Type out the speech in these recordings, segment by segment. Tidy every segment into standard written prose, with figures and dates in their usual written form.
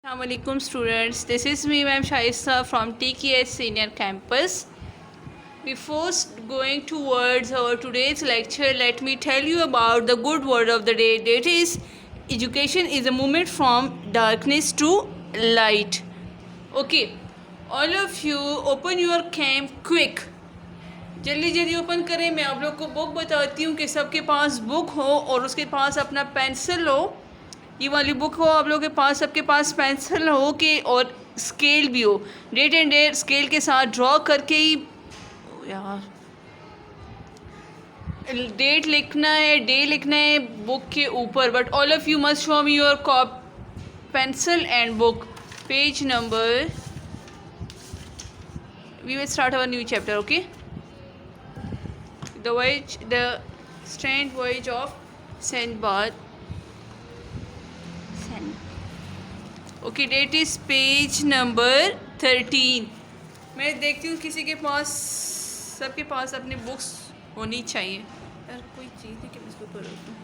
Assalamualaikum students, this is me Ma'am Shaista from TKS Senior Campus. Before going towards our today's lecture, let me tell you about the good word of the day. That is, education is a movement from darkness to light. Okay, all of you open your camp quick. जल्दी जल्दी open करें. मैं आप लोग को book बताती हूँ कि सबके पास बुक हो और उसके पास अपना पेंसिल हो. ये वाली बुक हो आप लोगों के पास, सबके पास पेंसिल हो कि और स्केल भी हो. डेट एंड डेट स्केल के साथ ड्रॉ करके ही यार डेट लिखना है, डे लिखना है बुक के ऊपर. But all of you must show me your copy pencil and book. Page number, we will start our new chapter. Okay, the strange voyage of Sinbad. Okay, that is page number 13. मैं देखती हूँ किसी के पास, सबके पास अपनी books होनी चाहिए. यार कोई चीज़ है कि मैं इसको ऊपर रखूँ.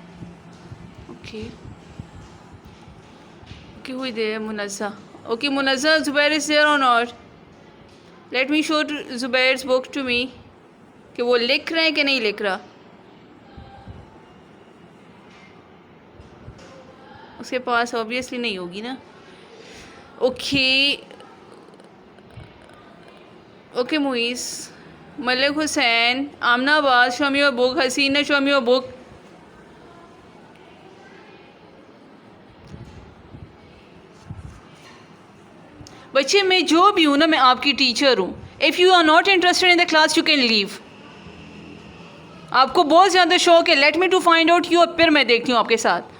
ओके ओके, हुई दे Munazza. Okay Munazza, Zubair is there or not? Let me show Zubair's book to me कि वो लिख रहे हैं कि नहीं लिख रहा. उसके पास ऑब्वियसली नहीं होगी ना. ओके ओके, मुइस, मलिक हुसैन, आमना आबाद, show me your book. Hasina, show me your book. बच्चे मैं जो भी हूँ ना, मैं आपकी टीचर हूँ. If you are not interested in the class you can leave. आपको बहुत ज़्यादा शौक है, let me to find out you, और फिर मैं देखती हूँ आपके साथ.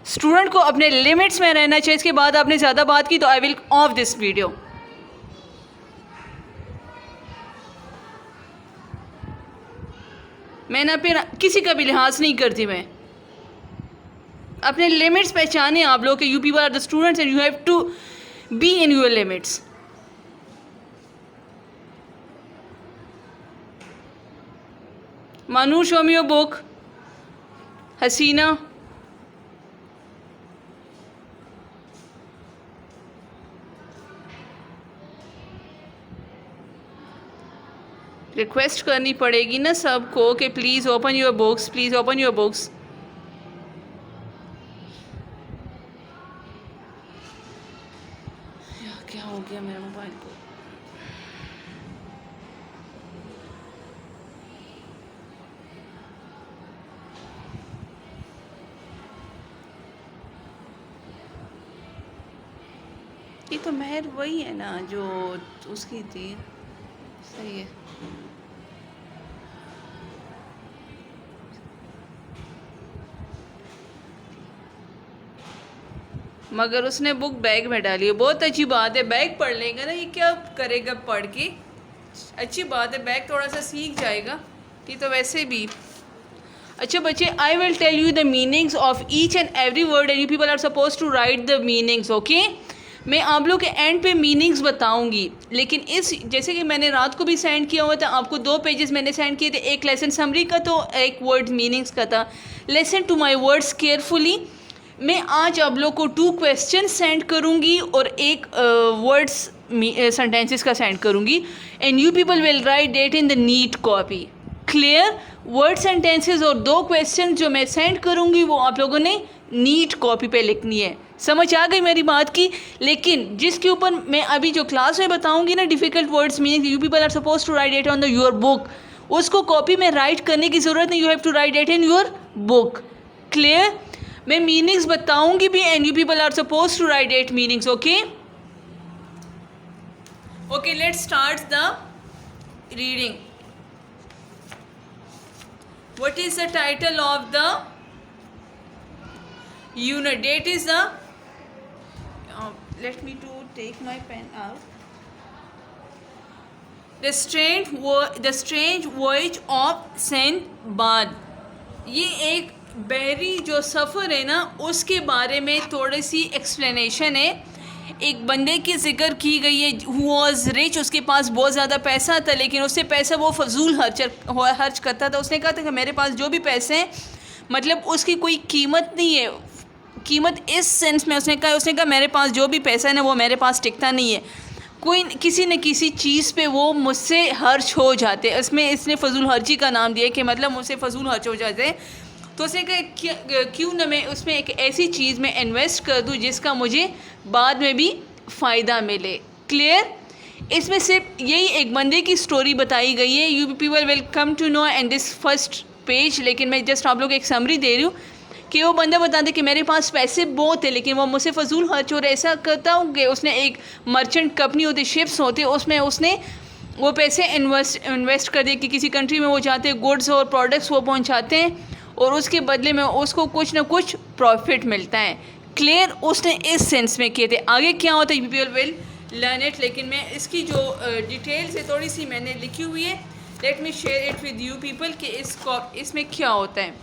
स्टूडेंट को अपने लिमिट्स में रहना चाहिए. इसके बाद आपने ज़्यादा बात की तो I will of this video. मैं ना फिर किसी का भी लिहाज नहीं करती. मैं अपने लिमिट्स पहचाने आप लोग के. You people are the students and you have to be in your limits. Manu, show me your book. Hasina, request करनी पड़ेगी ना सबको कि please open your books, please open your books. क्या हो गया मेरे मोबाइल को? ये तो महर वही है ना जो उसकी थी. सही है. मगर उसने बुक बैग में डाली है. बहुत अच्छी बात है, बैग पढ़ लेगा ना. ये क्या करेगा पढ़ के? अच्छी बात है, बैग थोड़ा सा सीख जाएगा. ये तो वैसे भी. अच्छा बच्चे, I will tell you the meanings of each and every word and you people are suppose to write the meanings. Okay, मैं आप लोग के एंड पे मीनिंग्स बताऊंगी. लेकिन इस जैसे कि मैंने रात को भी सेंड किया हुआ था आपको, 2 पेजेस मैंने सेंड किए थे. एक लेसन समरी का तो एक वर्ड मीनिंग्स का था. Listen to my words carefully. मैं आज आप लोग को 2 क्वेश्चन सेंड करूंगी और एक वर्ड्स सेंटेंसेस का सेंड करूंगी and you people will write that in the neat copy. Clear? Word sentences और 2 क्वेश्चन जो मैं सेंड करूंगी वो आप लोगों ने नीट कॉपी पे लिखनी है. समझ आ गई मेरी बात की? लेकिन जिसके ऊपर मैं अभी जो क्लास में बताऊंगी ना, difficult words meaning, you people are suppose to write it on the your book. उसको कॉपी में राइट करने की ज़रूरत नहीं. You have to write it in your book. Clear? मैं मीनिंग्स बताऊंगी भी and you people are suppose to write it meanings. Okay okay, let's start the reading. What is the title of the unit? Date is the let me to take my pen out. The strange voyage of Sinbad. ये एक बहरी जो सफ़र है ना उसके बारे में थोड़ी सी एक्सप्लेनेशन है. एक बंदे की जिक्र की गई है हु वॉज रिच. उसके पास बहुत ज़्यादा पैसा था लेकिन उससे पैसा वो फजूल खर्च करता था. उसने कहा था कि मेरे पास जो भी पैसे हैं मतलब उसकी कोई कीमत नहीं है, कीमत इस सेंस में उसने कहा मेरे पास जो भी पैसा है ना वो मेरे पास टिकता नहीं है, कोई किसी न किसी चीज़ पे वो मुझसे हर्च हो जाते हैं। इसमें इसने फजूल हर्ची का नाम दिया कि मतलब मुझसे फजूल हर्च हो जाते हैं। तो उसने कहा क्यों ना मैं उसमें एक ऐसी चीज़ में इन्वेस्ट कर दूं जिसका मुझे बाद में भी फ़ायदा मिले। क्लियर? इसमें सिर्फ यही एक बंदे की स्टोरी बताई गई है। You people will come to know and this first page, लेकिन मैं जस्ट आप लोग एक समरी दे रही हूँ कि वो बंदा बताता है कि मेरे पास पैसे बहुत है लेकिन वो मुझसे फजूल खर्च हो रहा है। ऐसा करता हूँ कि उसने एक मर्चेंट कंपनी होती, शिप्स होते, उसमें उसने वो पैसे इन्वेस्ट कर दिए कि किसी कंट्री में वो जाते हैं, गुड्स और प्रोडक्ट्स वो पहुँचाते हैं और उसके बदले में उसको कुछ ना कुछ प्रॉफिट मिलता है। क्लियर? उसने इस सेंस में किए थे। आगे क्या होता है पीपल विल लर्न इट, लेकिन मैं इसकी जो डिटेल्स है थोड़ी सी मैंने लिखी हुई है। Let me share it with you people कि इसमें क्या होता है।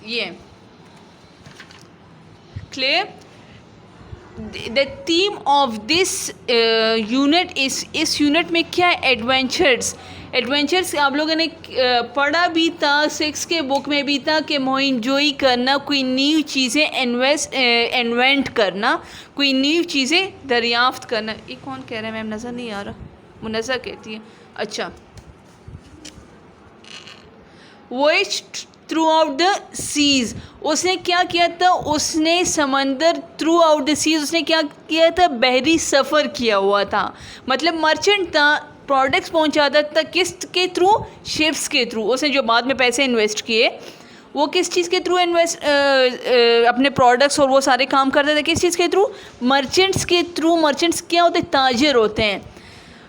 ये clear? The theme of this unit इस यूनिट में क्या एडवेंचर्स आप लोगों ने पढ़ा भी था, 6 के बुक में भी था कि मोइनजोई करना, कोई न्यू चीज़ें इन्वेंट करना, कोई न्यू चीज़ें दरियाफ्त करना। ये कौन कह रहा है मैम? नज़र नहीं आ रहा। मुनज़्ज़ा कहती है। अच्छा, voyage throughout the seas, उसने क्या किया था? उसने समंदर थ्रू आउट द सीज़ उसने क्या किया था? बहरी सफ़र किया हुआ था। मतलब मर्चेंट था, प्रोडक्ट्स पहुंचाता था किस के थ्रू? शिप्स के थ्रू। उसने जो बाद में पैसे इन्वेस्ट किए वो किस चीज़ के थ्रू इन्वेस्ट अपने प्रोडक्ट्स और वो सारे काम करते थे किस चीज़ के थ्रू? मर्चेंट्स के थ्रू। मर्चेंट्स क्या होते? ताजर होते हैं।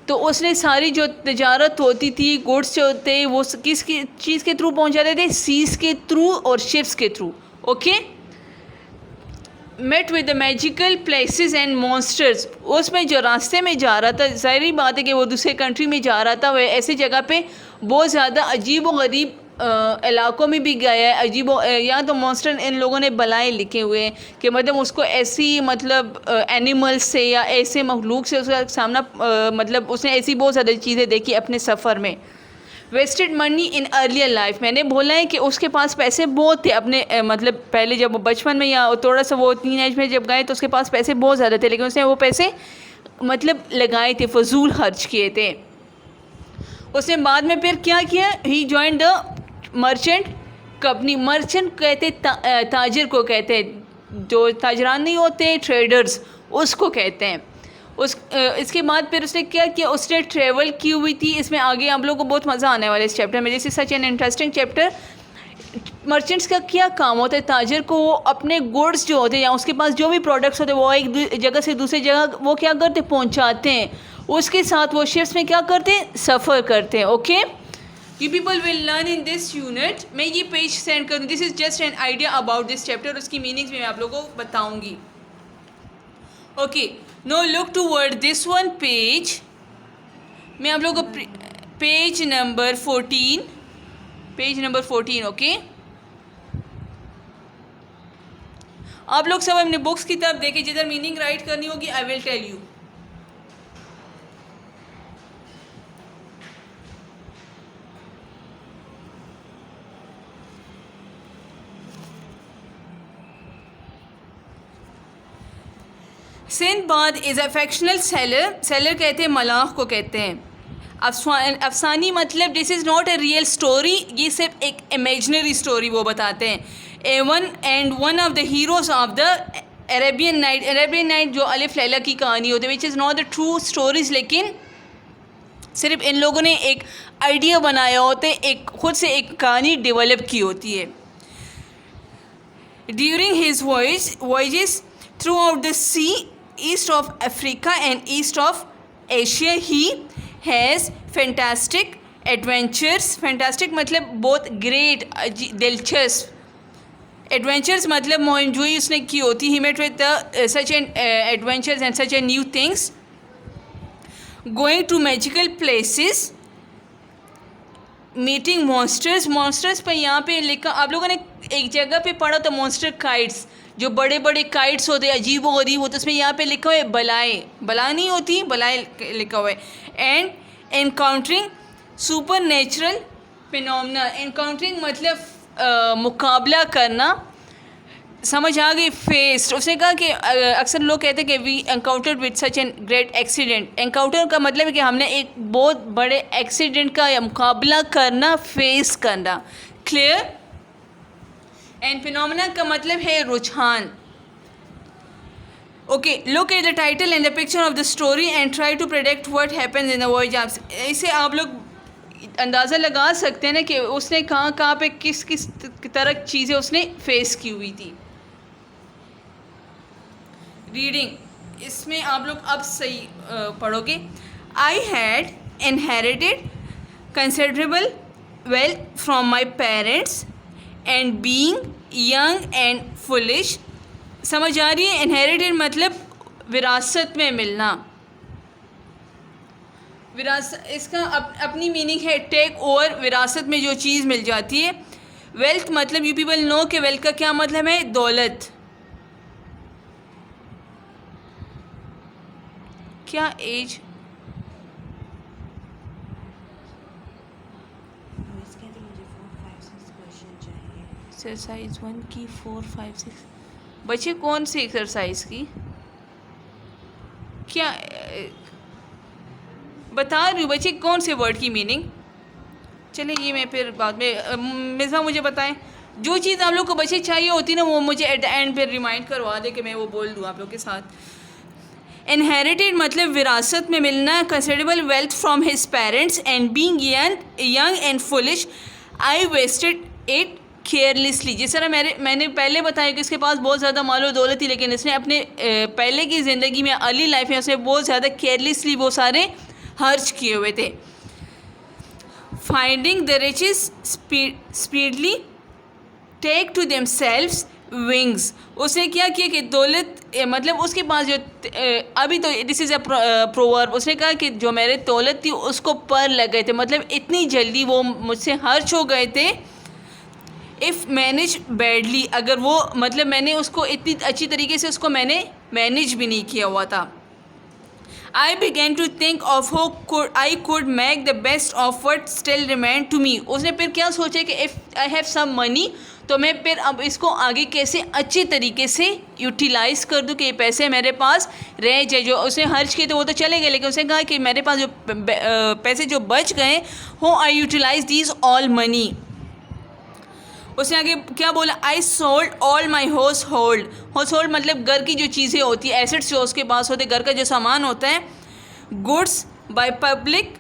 तो उसने सारी जो तजारत होती थी, गुड्स जो होते वो किस की चीज़ के थ्रू पहुंचाते थे? सीज़ के थ्रू और शिप्स के through. Okay. Met with the magical places and monsters, उसमें जो रास्ते में जा रहा था, ज़ाहिर बात है कि वो दूसरे कंट्री में जा रहा था, वह ऐसी जगह पे बहुत ज़्यादा अजीब व गरीब इलाकों में भी गया है। अजीब या तो मॉन्स्टर इन लोगों ने बलाएँ लिखे हुए हैं कि मतलब उसको ऐसी मतलब एनिमल्स से या ऐसे मखलूक से उसका सामना मतलब उसने ऐसी बहुत ज़्यादा चीज़ें देखी अपने सफ़र में। Wasted money in earlier life, मैंने बोला है कि उसके पास पैसे बहुत थे अपने मतलब पहले जब वो बचपन में या थोड़ा सा वो टीन एज में जब गए तो उसके पास पैसे बहुत ज़्यादा थे, लेकिन उसने वो पैसे मतलब लगाए थे, फजूल खर्च किए थे। उसने बाद में फिर क्या किया? He join the merchant company. Merchant कहते ताजर को कहते हैं, जो ताजरान नहीं होते ट्रेडर्स, उसको कहते हैं। इसके बाद फिर उसने क्या किया? उसने ट्रेवल की हुई थी। इसमें आगे आप लोगों को बहुत मज़ा आने वाला है इस चैप्टर में। जैसे सच एन इंटरेस्टिंग चैप्टर। मर्चेंट्स का क्या काम होता है? ताजर को वो अपने गुड्स जो होते हैं या उसके पास जो भी प्रोडक्ट्स होते हैं वो एक जगह से दूसरी जगह वो क्या करते? पहुंचाते हैं। उसके साथ वो शिप्स में क्या करते हैं? सफ़र करते हैं। Okay, you people will learn in this unit. मैं ये पेज सेंड करूँ, this is just an idea about this chapter. उसकी मीनिंग्स मैं आप लोगों को बताऊँगी। Okay, no look toward this one page. मैं आप लोगों को पेज नंबर 14 ओके। आप लोग सब अपने बुक्स की तरफ देखें, जिधर मीनिंग राइट करनी होगी I will tell you. Sindbad is a fictional sailor कहते हैं मलाख को कहते हैं। अफसानी मतलब this is not a real story, ये सिर्फ एक इमेजनरी स्टोरी वो बताते हैं। One of the heroes of the Arabian night जो अलिफ लैला की कहानी होती है, which is not the true stories, लेकिन सिर्फ इन लोगों ने एक आइडिया बनाया होता है, एक खुद से एक कहानी डेवलप की होती है। During his voyages throughout the sea east of Africa and east of Asia he has fantastic adventures. Fantastic मतलब बहुत ग्रेट, दिलचस्प। एडवेंचर्स मतलब मोइनजोई उसने की होती। He met with such an adventures and such a new things, going to magical places, meeting monsters पर यहाँ पे लिखा आप लोगों ने एक जगह पे पढ़ा था मॉन्स्टर काइट्स, जो बड़े बड़े काइट्स होते हैं अजीब व गरीब होते, उसमें यहाँ पे लिखा हुआ है बलाएँ नहीं होती, बलाएँ लिखा हुआ है। And encountering super natural phenomena. Encountering मतलब मुकाबला करना, समझ आ गई। फेस्ड, उसने कहा कि अक्सर लोग कहते हैं कि we encountered with such an great accident. Encounter का मतलब है कि हमने एक बहुत बड़े एक्सीडेंट का मुकाबला करना, फेस करना। क्लियर। एंड फिनोमेना का मतलब है रुझान। Okay, look at the title and the picture of the story and try to predict what happens in the voyage. इसे आप लोग अंदाज़ा लगा सकते हैं ना कि उसने कहाँ पे किस किस तरह चीज़ें उसने फेस की हुई थी। रीडिंग, इसमें आप लोग अब सही पढ़ोगे। I had inherited considerable wealth from my parents and being young and foolish. समझ आ रही है। इनहेरिटेड मतलब विरासत में मिलना। विरासत, इसका अपनी मीनिंग है टेक ओवर, विरासत में जो चीज़ मिल जाती है। वेल्थ मतलब यू पीपल नो कि वेल्थ का क्या मतलब है, दौलत। क्या एज, एक्सरसाइज 1 की 4, 5, 6 बच्चे कौन सी एक्सरसाइज की क्या बता रही हूँ बच्चे, कौन से वर्ड की मीनिंग। चलिए ये मैं फिर बाद में मिर्ज़ा मुझे बताएं। जो चीज़ आप लोग को बच्चे चाहिए होती ना वो मुझे एट द एंड फिर रिमाइंड करवा दे कि मैं वो बोल दूँ आप लोग के साथ। इनहेरिटेड मतलब विरासत में मिलना, considerable wealth from his parents and being young and foolish. I wasted it carelessly. जिस तरह मैंने पहले बताया कि इसके पास बहुत ज़्यादा माल और दौलत थी, लेकिन इसने अपने पहले की ज़िंदगी में, अर्ली लाइफ में उसने बहुत ज़्यादा केयरलेसली वो सारे खर्च किए हुए थे। Finding the riches speedily take to themselves wings. उसने क्या किया कि दौलत मतलब उसके पास जो अभी तो दिस इज़ अ प्रोवर्ब, उसने कहा कि जो मेरे दौलत थी उसको पर लग गए थे, मतलब इतनी जल्दी वो मुझसे खर्च हो गए थे। इफ़ मैनेज बैडली, अगर वो मतलब मैंने उसको इतनी अच्छी तरीके से उसको मैंने मैनेज भी नहीं किया हुआ था। I began to think of how I could make the best of what still remained to me। उसने फिर क्या सोचा कि if I have some money तो मैं फिर अब इसको आगे कैसे अच्छे तरीके से यूटिलाइज़ कर दूँ कि ये पैसे मेरे पास रह जाए। जो उसने खर्च किए थे वो तो चले गए, लेकिन उसने कहा कि मेरे पास जो पैसे जो बच गए हो, आई यूटिलाइज दीज ऑल मनी। उसने आगे क्या बोला, I sold all my house hold. House hold मतलब घर की जो चीज़ें होती है, एसेट्स जो उसके पास होते, घर का जो सामान होता है। Goods by public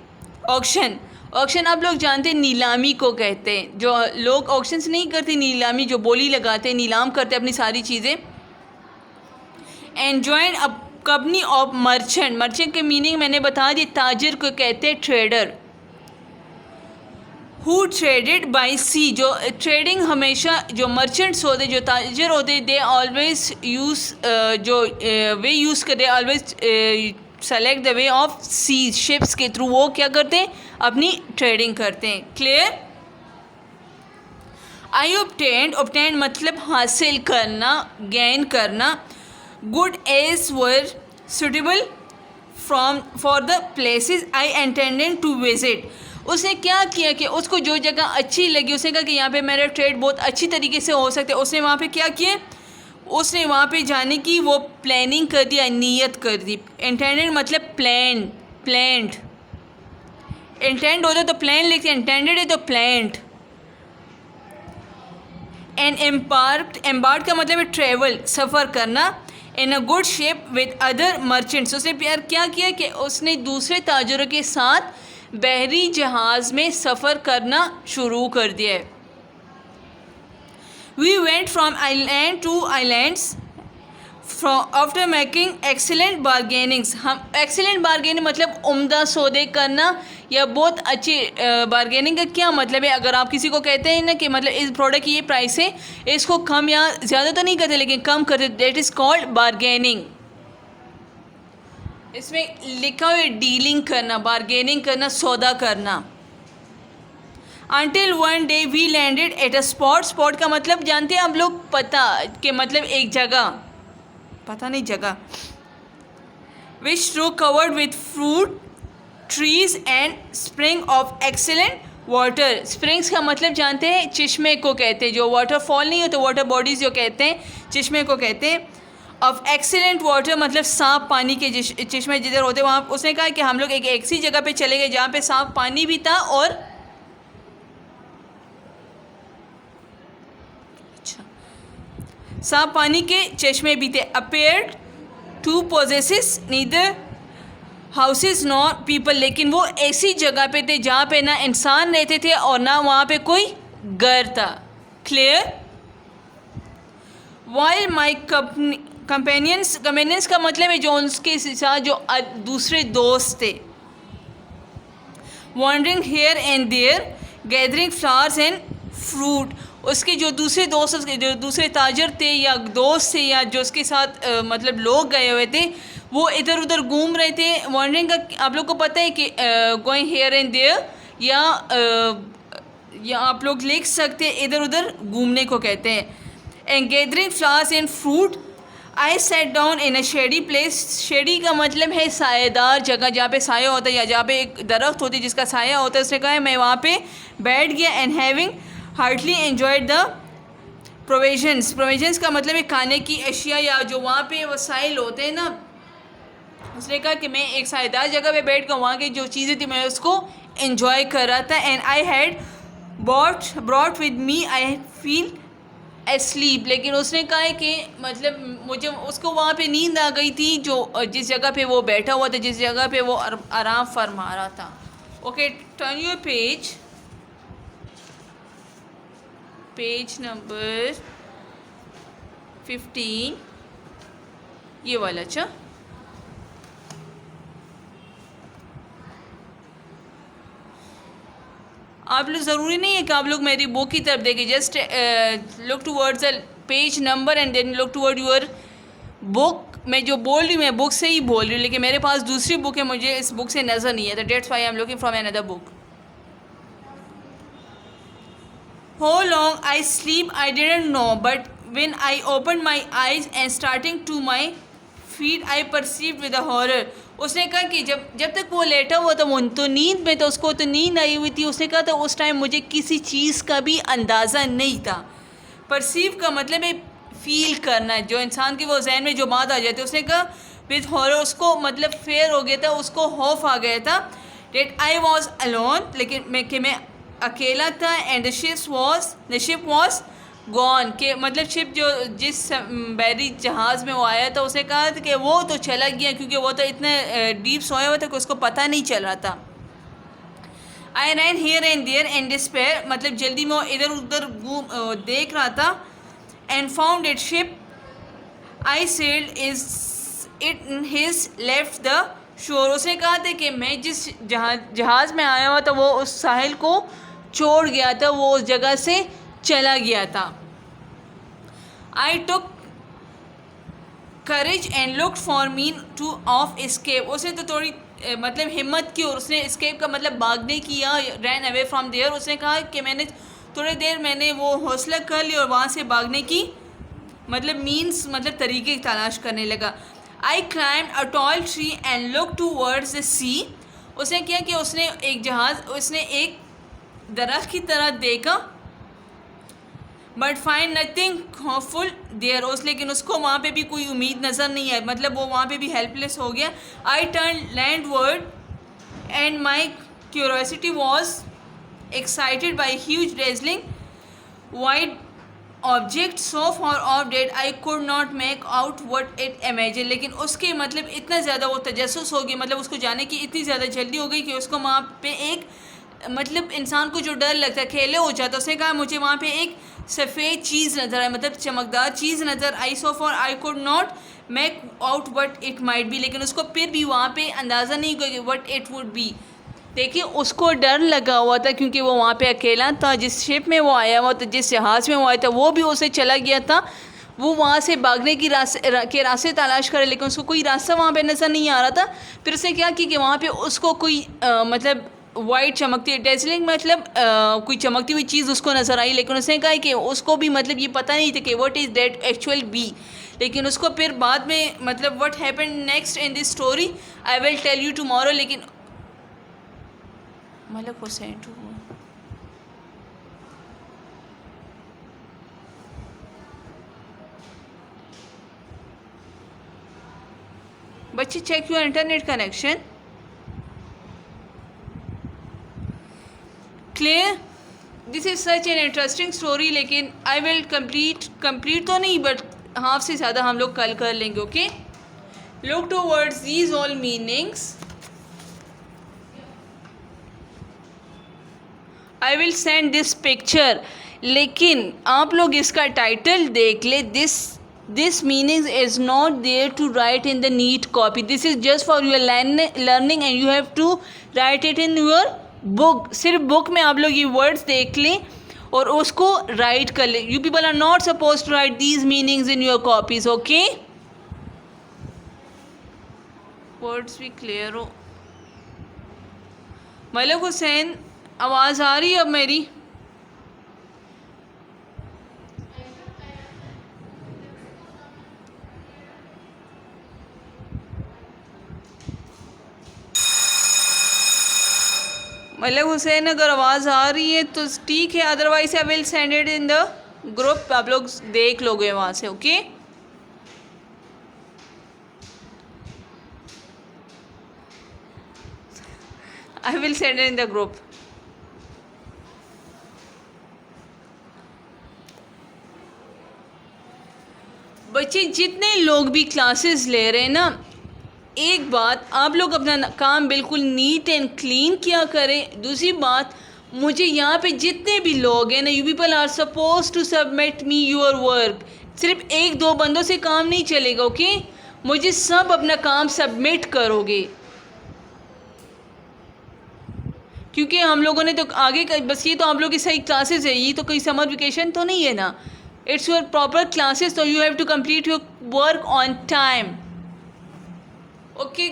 auction. Auction आप लोग जानते हैं नीलामी को कहते हैं। जो लोग ऑक्शंस नहीं करते, नीलामी जो बोली लगाते हैं, नीलाम करते अपनी सारी चीज़ें। And join a company of merchant. Merchant के मीनिंग मैंने बता दी, ताजिर को कहते हैं ट्रेडर। हु ट्रेडेड बाई सी, जो ट्रेडिंग हमेशा जो मर्चेंट्स होते, जो ताजर होते, दे ऑलवेज यूज़ जो वे यूज़ करते, always select the way of sea, ships के थ्रू वो क्या करते हैं, अपनी ट्रेडिंग करते हैं। क्लियर। आई ऑब्टेंड मतलब हासिल करना, गेन करना। Good as were suitable for the places I intended to visit. उसने क्या किया कि उसको जो जगह अच्छी लगी, उसने कहा कि यहाँ पे मेरा ट्रेड बहुत अच्छी तरीके से हो सकता है। उसने वहाँ पे क्या किया, उसने वहाँ पे जाने की वो प्लानिंग कर दिया, नीयत कर दी। इंटेंडेड मतलब प्लान्ड। इंटेंड होता तो प्लान लिखते, इंटेंडेड है तो प्लान्ड। एंड एम्बार्क का मतलब है ट्रेवल, सफ़र करना। In a good shape with other merchants. उसने प्यार क्या किया कि उसने दूसरे ताजरों के साथ बहरी जहाज़ में सफ़र करना शुरू कर दिया है। We went from island to islands after making excellent bargainings. हम एक्सीलेंट बारगेनिंग मतलब उम्दा सौदे करना या बहुत अच्छी बारगेनिंग का क्या मतलब है। अगर आप किसी को कहते हैं ना कि मतलब इस प्रोडक्ट की ये प्राइस है, इसको कम या ज़्यादा तो नहीं करते लेकिन कम करते, दैट इज़ कॉल्ड बारगेनिंग। इसमें लिखा हुआ है डीलिंग करना, बारगेनिंग करना, सौदा करना। Until one day we landed at a spot। Spot का मतलब जानते हैं आप लोग, पता के मतलब एक जगह, पता नहीं जगह। which row covered with fruit trees and spring of excellent water springs का मतलब जानते हैं, चश्मे को कहते हैं, जो वाटरफॉल नहीं होते, वाटर बॉडीज़ जो कहते हैं, चश्मे को कहते हैं। ऑफ एक्सीलेंट वाटर मतलब साफ पानी के चश्मे जिधर होते हैं वहाँ, उसने कहा कि हम लोग एक ऐसी जगह पे चले गए जहाँ पे साफ पानी भी था और साफ पानी के चश्मे भी थे। Appeared to possesses neither houses nor people, लेकिन वो ऐसी जगह पे थे जहाँ पे ना इंसान रहते थे और ना वहाँ पे कोई घर था। क्लियर। वाइल माई कंपेनियंस का मतलब है जो उसके साथ जो दूसरे दोस्त थे। Wandering here and there gathering flowers and fruit, उसके जो दूसरे दोस्त, जो दूसरे ताजर थे या दोस्त थे या जो उसके साथ मतलब लोग गए हुए थे, वो इधर उधर घूम रहे थे। वॉन्डरिंग का आप लोग को पता है कि गोइंग हेयर एंड देयर, या आप लोग लिख सकते हैं इधर उधर घूमने को कहते हैं। And gathering flowers and fruit, I set down in a shady place, shady का मतलब है सायेदार जगह, जहाँ पे साया होता है या जहाँ पे एक दरख्त होती है जिसका साया होता है। उसने कहा है मैं वहाँ पे बैठ गया। And having heartily enjoyed the provisions, provisions का मतलब है खाने की अशिया या जो वहाँ पे वसाइल होते हैं ना। उसने कहा कि मैं एक सायेदार जगह पे बैठ कर वहाँ की जो चीज़ें थी मैं उसको एंजॉय कर रहा था। And I had brought with me I feel asleep, लेकिन उसने कहा है कि मतलब मुझे उसको वहाँ पे नींद आ गई थी जो जिस जगह पे वो बैठा हुआ था, जिस जगह पे वो आराम फरमा रहा था। Okay, turn your page number 15, ये वाला। अच्छा, आप लोग ज़रूरी नहीं है कि आप लोग मेरी बुक की तरफ देखें, just look towards the page number and then look toward your book. मैं जो बोल रही हूँ मैं बुक से ही बोल रही हूँ, लेकिन मेरे पास दूसरी बुक है, मुझे इस बुक से नज़र नहीं है, तो that's why I am looking from another book. How long I sleep I didn't know, but when I open my eyes and starting to my feet I perceive with a horror. उसने कहा कि जब तक वो लेटा हुआ था वो तो नींद में, तो उसको तो नींद आई हुई थी। उसने कहा था उस टाइम मुझे किसी चीज़ का भी अंदाज़ा नहीं था। परसीव का मतलब है फील करना, जो इंसान के वो जहन में जो बात आ जाती है। उसने कहा विद हॉरर, उसको मतलब फेयर हो गया था, उसको खौफ आ गया था। डेट आई वॉज अलोन, लेकिन मैं अकेला था। And the ship was gone, के मतलब शिप जो जिस बैरी जहाज़ में वो आया था उसने कहा था कि वो तो चला गया, क्योंकि वो तो इतने डीप सोया हुआ था कि उसको पता नहीं चल रहा था। I ran here and there and despair, मतलब जल्दी में वो इधर उधर देख रहा था। And found it ship I sailed is it his left the shore. उसने कहा था कि मैं जिस जहाज़ में आया हुआ था वो उस साहिल को छोड़ गया था, वो उस जगह से चला गया था। I took courage and looked for mean to of escape, उसने तो थोड़ी मतलब हिम्मत की और उसने एस्केप का मतलब भागने की या रैन अवे फ्रॉम देयर। उसने कहा कि मैंने थोड़ी देर मैंने वो हौसला कर लिया और वहाँ से भागने की मतलब मीन्स मतलब तरीके की तलाश करने लगा। I climbed a tall tree and look towards the sea, उसने किया कि उसने एक दरख्त की तरह देखा। But find nothing hopeful there, लेकिन उसको वहाँ पे भी कोई उम्मीद नज़र नहीं आई, मतलब वो वहाँ पे भी हेल्पलेस हो गया। I turn landward and my curiosity was excited by huge dazzling white object so far off that I could not make out what it imagine, लेकिन उसके मतलब इतना ज़्यादा वो तजस्सुस हो गई, मतलब उसको जाने की इतनी ज़्यादा जल्दी हो गई कि उसको वहाँ पे एक मतलब इंसान को जो डर लगता है खेले हो जाता, उसने कहा मुझे वहाँ पे एक सफ़ेद चीज़ नज़र आई, मतलब चमकदार चीज़ नज़र आई। So far I could not make out what it might be, लेकिन उसको फिर भी वहाँ पे अंदाज़ा नहीं हुआ वट इट वुड बी। देखिए उसको डर लगा हुआ था क्योंकि वो वहाँ पे अकेला था, जिस शिप में वो आया हुआ था, जिस जहाज़ में वो आया था वो भी उसे चला गया था। वो वहाँ से भागने की रास्ते तलाश करे, लेकिन उसको कोई रास्ता वहाँ पे नज़र नहीं आ रहा था। फिर उसने क्या कि वहाँ पे उसको कोई मतलब वाइट चमकती डेजलिंग मतलब कोई चमकती हुई चीज़ उसको नज़र आई, लेकिन उसने कहा कि उसको भी मतलब ये पता नहीं था कि what is that actual be. लेकिन उसको फिर बाद में मतलब what happened next in this story I will tell you tomorrow. लेकिन मलक हुसैन बच्चे check your internet connection. Clear? This is such an interesting story, लेकिन आई विल कंप्लीट तो नहीं, बट हाफ से ज़्यादा हम लोग कल कर लेंगे। Okay, look towards these all meanings. I will send this picture, लेकिन आप लोग इसका टाइटल देख ले। This meaning is not there to write in the neat copy, this is just for your learning and you have to write it in your book. सिर्फ book में आप लोग ये वर्ड्स देख लें और उसको राइट कर लें। You people are not suppose to write these meanings in your copies. Okay, words भी क्लियर हो। मलिक हुसैन, आवाज़ आ रही है अब मेरी? मलिक हुसैन, अगर आवाज़ आ रही है तो ठीक है, otherwise I will send it in the group, आप लोग देख लोगे वहाँ से। Okay, I will send it in the group. बच्चे जितने लोग भी क्लासेस ले रहे हैं ना, एक बात, आप लोग अपना काम बिल्कुल नीट एंड क्लीन किया करें। दूसरी बात, मुझे यहाँ पे जितने भी लोग हैं ना, you people are suppose to submit me your work. सिर्फ एक दो बंदों से काम नहीं चलेगा। ओके, मुझे सब अपना काम सबमिट करोगे, क्योंकि हम लोगों ने तो आगे बस ये तो आप लोग की सही क्लासेस है, ये तो कोई समर वेकेशन तो नहीं है ना, इट्स योर प्रॉपर क्लासेस, तो you have to complete your work on time. Okay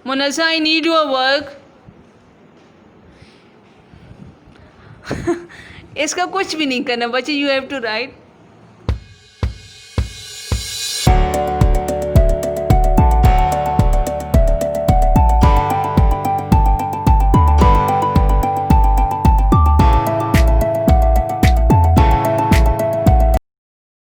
Munazza, I need your work. इसका कुछ भी नहीं करना बच्चे, यू हैव टू राइट